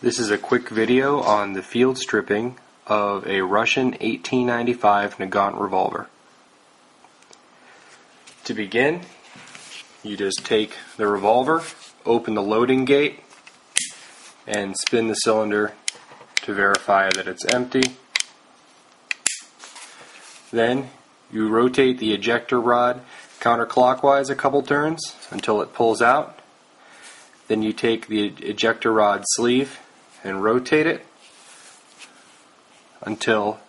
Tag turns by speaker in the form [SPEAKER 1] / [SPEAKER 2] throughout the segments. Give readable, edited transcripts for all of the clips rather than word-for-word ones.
[SPEAKER 1] This is a quick video on the field stripping of a Russian 1895 Nagant Revolver. To begin, you just take the revolver, open the loading gate, and spin the cylinder to verify that it's empty. Then you rotate the ejector rod counterclockwise a couple turns until it pulls out. Then you take the ejector rod sleeve and rotate it until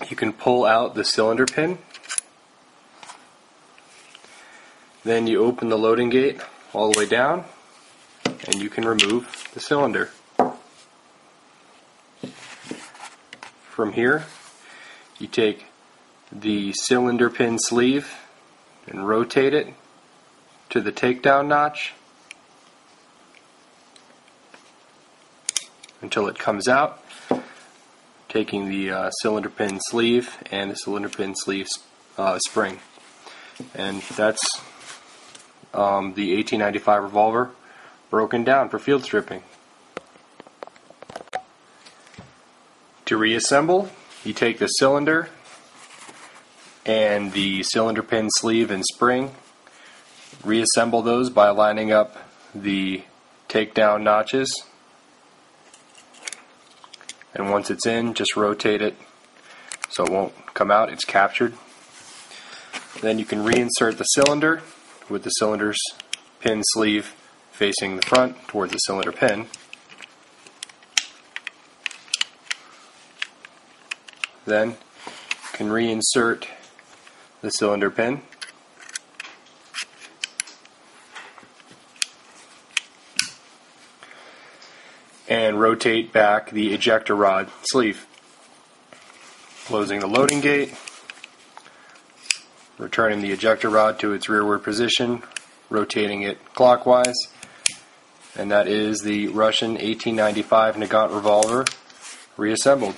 [SPEAKER 1] you can pull out the cylinder pin. Then you open the loading gate all the way down and you can remove the cylinder. From here, you take the cylinder pin sleeve and rotate it to the takedown notch until it comes out, taking the cylinder pin sleeve and the cylinder pin sleeve spring. And that's the 1895 revolver broken down for field stripping. To reassemble, you take the cylinder and the cylinder pin sleeve and spring, reassemble those by lining up the takedown notches, and once it's in, just rotate it so it won't come out, it's captured. Then you can reinsert the cylinder with the cylinder's pin sleeve facing the front towards the cylinder pin. Then you can reinsert the cylinder pin and rotate back the ejector rod sleeve, closing the loading gate, returning the ejector rod to its rearward position, rotating it clockwise, and that is the Russian 1895 Nagant Revolver reassembled.